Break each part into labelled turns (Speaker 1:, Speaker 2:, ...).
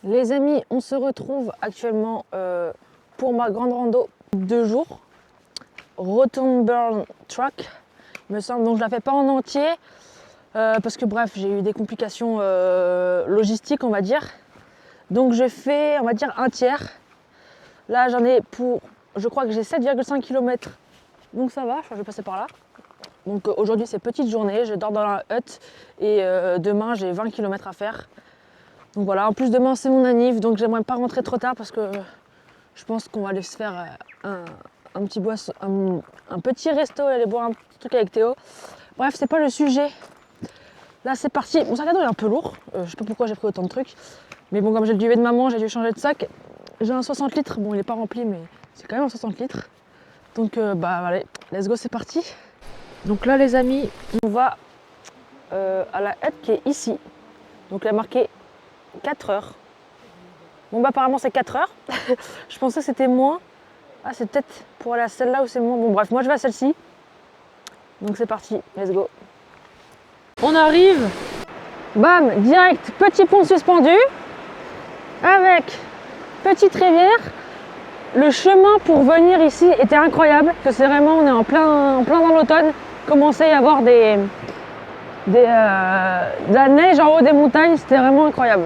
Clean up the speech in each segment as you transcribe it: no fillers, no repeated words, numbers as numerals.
Speaker 1: Les amis, on se retrouve actuellement pour ma grande rando 2 jours. Rotenburn Track, me semble. Donc je la fais pas en entier parce que bref, j'ai eu des complications logistiques, on va dire. Donc je fais, on va dire, un tiers. Là, j'en ai pour, je crois que j'ai 7,5 km. Donc ça va, je vais passer par là. Donc aujourd'hui, c'est petite journée. Je dors dans la hutte et demain, j'ai 20 km à faire. Donc voilà, en plus demain c'est mon anniv, donc j'aimerais pas rentrer trop tard parce que je pense qu'on va aller se faire un petit resto et aller boire un petit truc avec Théo. Bref, c'est pas le sujet. Là c'est parti. Mon sac à dos est un peu lourd, je sais pas pourquoi j'ai pris autant de trucs. Mais bon, comme j'ai le duvet de maman, j'ai dû changer de sac. J'ai un 60 litres, bon il est pas rempli mais c'est quand même un 60 litres. Donc bah allez, let's go, c'est parti. Donc là les amis, on va à la hutte qui est ici. Donc il a marqué 4 heures. Bon bah apparemment c'est 4 heures. Je pensais que c'était moins. Ah c'est peut-être pour aller à celle-là où c'est moins. Bon bref, moi je vais à celle-ci. Donc c'est parti, let's go. On arrive. Bam, direct, petit pont suspendu. Avec petite rivière. Le chemin pour venir ici était incroyable. Que c'est vraiment, on est en plein dans l'automne. Commençait à y avoir de la neige en haut des montagnes. C'était vraiment incroyable.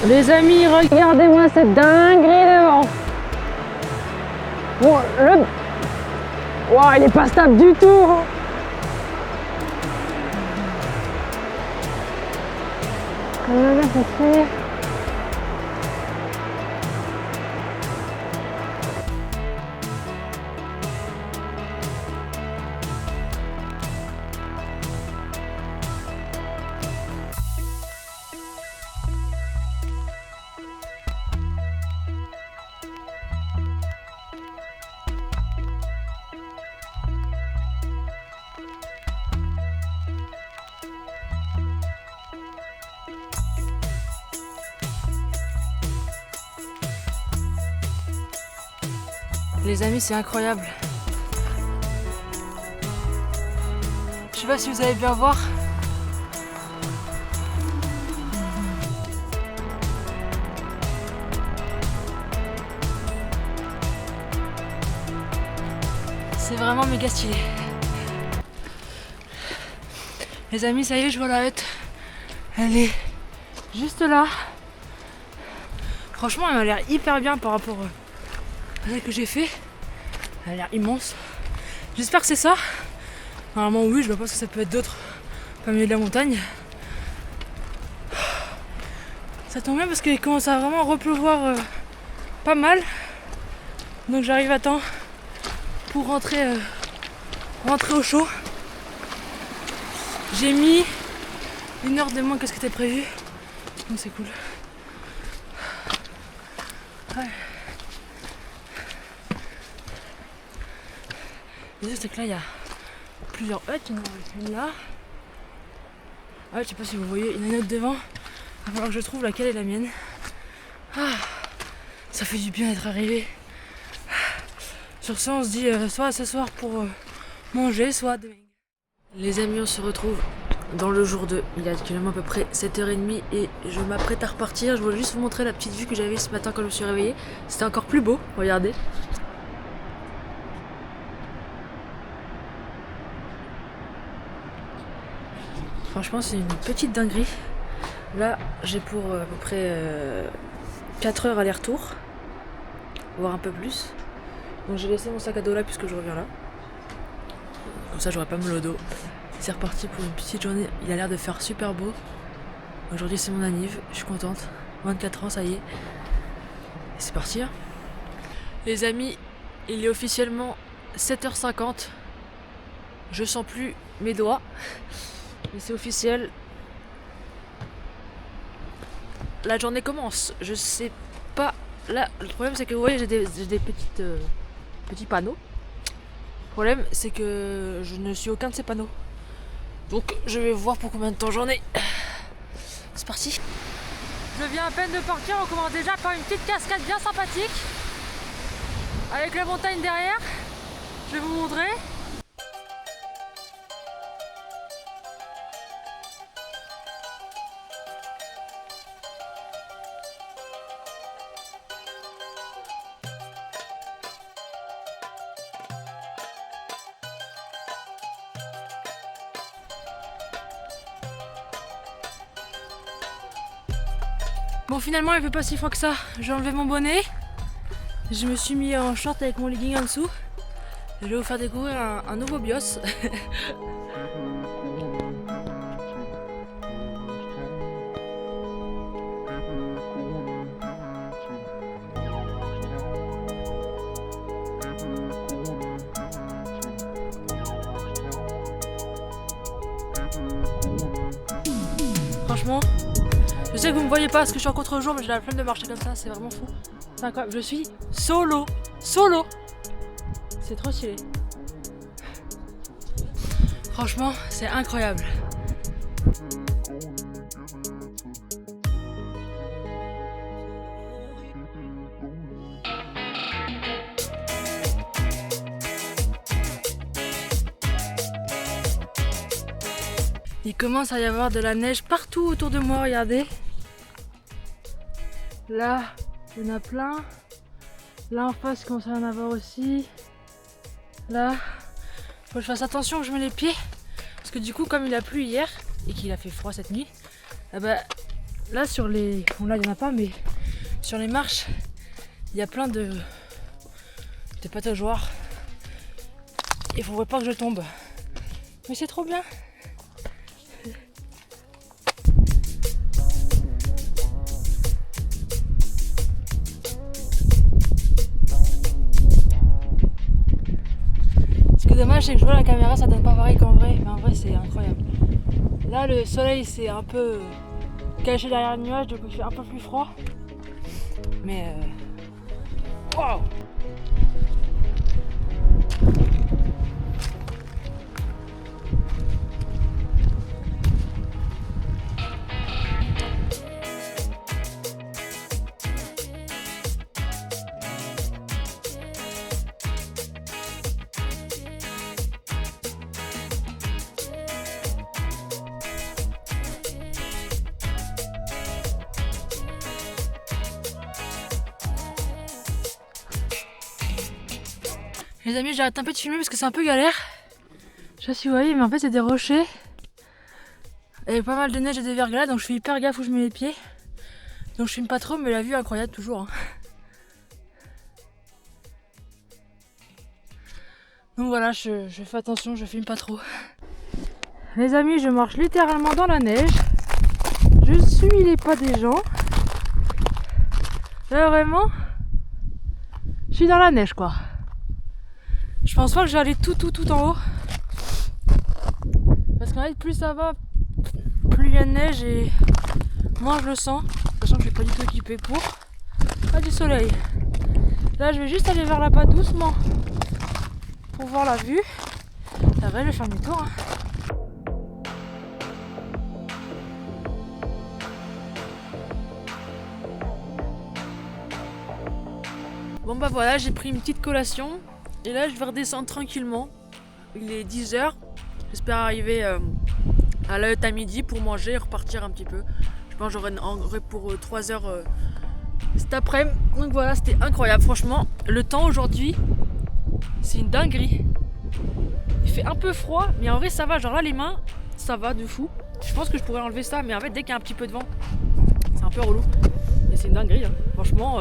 Speaker 1: Les amis, regardez-moi cette dinguerie devant. Bon, wow, il est pas stable du tout. Comment ça se fait ? Les amis, c'est incroyable. Je sais pas si vous allez bien voir. C'est vraiment méga stylé. Les amis, ça y est, je vois la hutte. Elle est juste là. Franchement, elle m'a l'air hyper bien par rapport à celle que j'ai fait. Elle a l'air immense. J'espère que c'est ça. Normalement oui, je vois pas ce que ça peut être d'autre. Pas milieu de la montagne. Ça tombe bien parce qu'il commence à vraiment repleuvoir pas mal. Donc j'arrive à temps pour rentrer au chaud. J'ai mis 1 heure de moins que ce qui était prévu. Donc c'est cool. Ouais. Le c'est que là il y a plusieurs huttes, il y en a une là. Ah, je sais pas si vous voyez, il y en a une autre devant. Il va falloir que je trouve laquelle est la mienne. Ah, ça fait du bien d'être arrivé. Sur ça on se dit soit ce soir pour manger, soit demain. Les amis, on se retrouve dans le jour 2. Il est actuellement à peu près 7h30 et je m'apprête à repartir. Je voulais juste vous montrer la petite vue que j'avais ce matin quand je me suis réveillée. C'était encore plus beau, regardez. Franchement, c'est une petite dinguerie. Là, j'ai pour à peu près 4 heures aller-retour, voire un peu plus. Donc j'ai laissé mon sac à dos là puisque je reviens là. Comme ça, j'aurai pas mal au dos. C'est reparti pour une petite journée. Il a l'air de faire super beau. Aujourd'hui, c'est mon anniv. Je suis contente. 24 ans, ça y est. Et c'est parti. Hein. Les amis, il est officiellement 7h50. Je sens plus mes doigts. Mais c'est officiel. La journée commence. Je sais pas. Là, le problème c'est que vous voyez, j'ai des petits panneaux. Le problème c'est que je ne suis aucun de ces panneaux. Donc je vais voir pour combien de temps j'en ai. C'est parti. Je viens à peine de partir, on commence déjà par une petite cascade bien sympathique. Avec la montagne derrière. Bon, finalement, il fait pas si froid que ça. J'ai enlevé mon bonnet. Je me suis mis en short avec mon legging en dessous. Je vais vous faire découvrir un nouveau bios. Franchement, je sais que vous me voyez pas parce que je suis en contre-jour, mais j'ai la flemme de marcher comme ça, c'est vraiment fou. C'est incroyable, je suis solo. C'est trop stylé. Franchement, c'est incroyable. Il commence à y avoir de la neige partout autour de moi, regardez. Là, il y en a plein. Là en face, il commence à y en avoir aussi. Là, faut que je fasse attention que je mets les pieds. Parce que du coup, comme il a plu hier et qu'il a fait froid cette nuit, là sur les... Bon là, il n'y en a pas, mais sur les marches, il y a plein de pataugeoires. Il faudrait pas que je tombe. Mais c'est trop bien. Ce qui est dommage, c'est que je vois la caméra, ça donne pas pareil qu'en vrai, mais en vrai c'est incroyable. Là le soleil s'est un peu caché derrière le nuage, donc il fait un peu plus froid. Mais waouh! Les amis, j'arrête un peu de filmer parce que c'est un peu galère. Je sais pas si vous voyez, mais en fait c'est des rochers. Il y a pas mal de neige et des verglas, donc je fais hyper gaffe où je mets les pieds. Donc je filme pas trop, mais la vue est incroyable toujours. Hein. Donc voilà, je fais attention, je filme pas trop. Les amis, je marche littéralement dans la neige. Je suis les pas des gens. Là vraiment, je suis dans la neige quoi. Je pense pas que je vais aller tout en haut. Parce qu'en fait, plus ça va, plus il y a de neige et moins je le sens. Sachant que je suis pas du tout équipée pour. Pas du soleil. Là, je vais juste aller vers là-bas doucement pour voir la vue. Après, je vais faire demi-tour. Hein. Bon bah voilà, j'ai pris une petite collation. Et là, je vais redescendre tranquillement. Il est 10h. J'espère arriver à la hutte à midi pour manger et repartir un petit peu. Je pense que j'aurai pour 3h cet après-midi. Donc voilà, c'était incroyable. Franchement, le temps aujourd'hui, c'est une dinguerie. Il fait un peu froid, mais en vrai, ça va. Genre là, les mains, ça va de fou. Je pense que je pourrais enlever ça, mais en fait, dès qu'il y a un petit peu de vent, c'est un peu relou. Mais c'est une dinguerie. Hein. Franchement,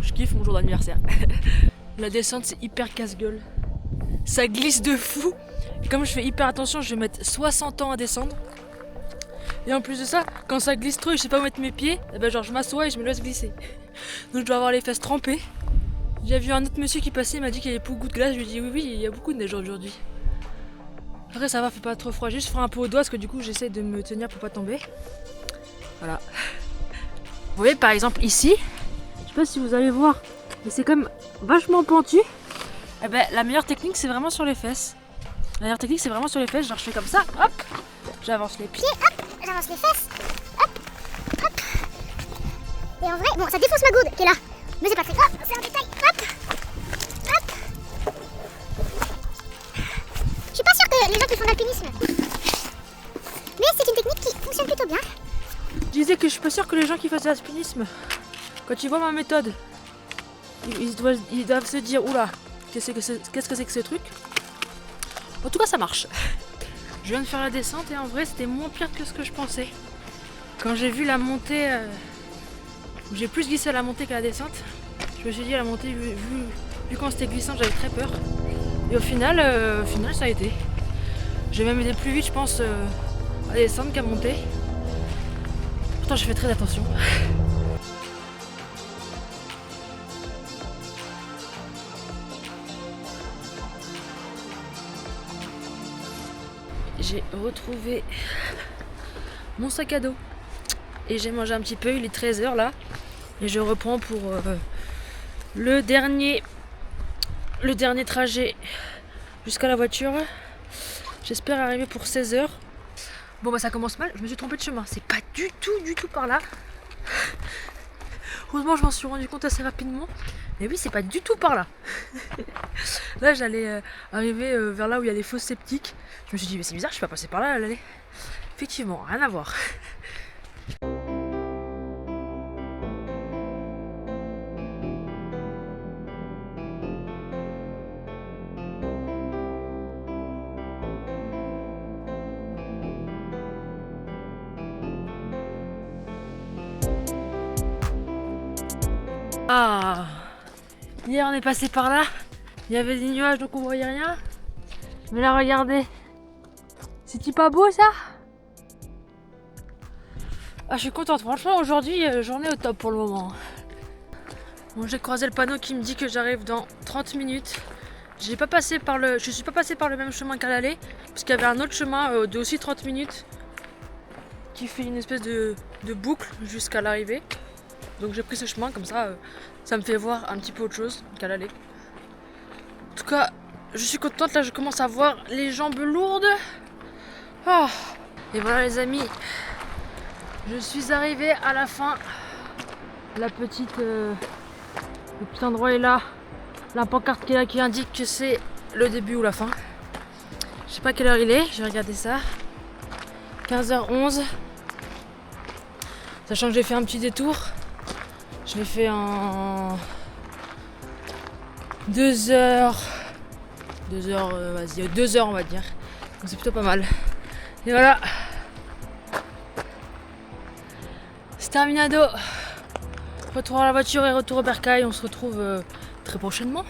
Speaker 1: je kiffe mon jour d'anniversaire. La descente c'est hyper casse-gueule. Ça glisse de fou. Et comme je fais hyper attention, je vais mettre 60 ans à descendre. Et en plus de ça, quand ça glisse trop et je sais pas où mettre mes pieds, genre je m'assois et je me laisse glisser. Donc je dois avoir les fesses trempées. J'ai vu un autre monsieur qui passait, il m'a dit qu'il y avait beaucoup de glace. Je lui ai dit oui, il y a beaucoup de neige aujourd'hui. Après ça va, fait pas trop froid. Juste faire un peu au doigt parce que du coup j'essaie de me tenir pour pas tomber. Voilà. Vous voyez par exemple ici, je sais pas si vous allez voir, mais c'est comme vachement pentu. Et la meilleure technique c'est vraiment sur les fesses. La meilleure technique c'est vraiment sur les fesses. Genre je fais comme ça, hop, j'avance les pieds, hop,
Speaker 2: J'avance les fesses, hop. Et en vrai, bon ça défonce ma goude qui est là. Mais c'est pas très grave, c'est un détail, hop. Je suis pas sûre que les gens qui font de l'alpinisme. Mais c'est une technique qui fonctionne plutôt bien.
Speaker 1: Je disais que je suis pas sûre que les gens qui fassent de l'alpinisme, quand ils voient ma méthode, ils doivent se dire oula, qu'est-ce que c'est que ce truc. En tout cas ça marche. Je viens de faire la descente et en vrai c'était moins pire que ce que je pensais. Quand j'ai vu la montée J'ai plus glissé à la montée qu'à la descente. Je me suis dit à la montée, vu quand c'était glissant, j'avais très peur. Et au final, ça a été. J'ai même été plus vite, je pense, à descendre qu'à monter. Pourtant, j'ai fait très attention. J'ai retrouvé mon sac à dos et j'ai mangé un petit peu, il est 13h là et je reprends pour le dernier trajet jusqu'à la voiture. J'espère arriver pour 16h. Bon bah ça commence mal, je me suis trompée de chemin, c'est pas du tout par là. Heureusement je m'en suis rendu compte assez rapidement. Mais oui, c'est pas du tout par là. Là j'allais arriver vers là où il y a les fosses septiques. Je me suis dit mais c'est bizarre, je suis pas passée par là à l'aller. Effectivement, rien à voir. Ah, hier on est passé par là, il y avait des nuages donc on voyait rien. Mais là regardez, c'est-il pas beau ça? Ah je suis contente, franchement aujourd'hui journée au top pour le moment. Bon, j'ai croisé le panneau qui me dit que j'arrive dans 30 minutes. Je suis pas passé par le même chemin qu'à l'aller, parce qu'il y avait un autre chemin de aussi 30 minutes qui fait une espèce de boucle jusqu'à l'arrivée. Donc j'ai pris ce chemin, comme ça, ça me fait voir un petit peu autre chose qu'à l'aller. En tout cas, je suis contente, là je commence à voir les jambes lourdes. Oh. Et voilà les amis, je suis arrivée à la fin. Le petit endroit est là. La pancarte qui est là qui indique que c'est le début ou la fin. Je sais pas quelle heure il est, je vais regarder ça. 15h11. Sachant que j'ai fait un petit détour. Je l'ai fait en 2 heures. 2 heures, vas-y, 2 heures on va dire. Donc c'est plutôt pas mal. Et voilà. C'est terminado. Retour à la voiture et retour au bercail. On se retrouve très prochainement.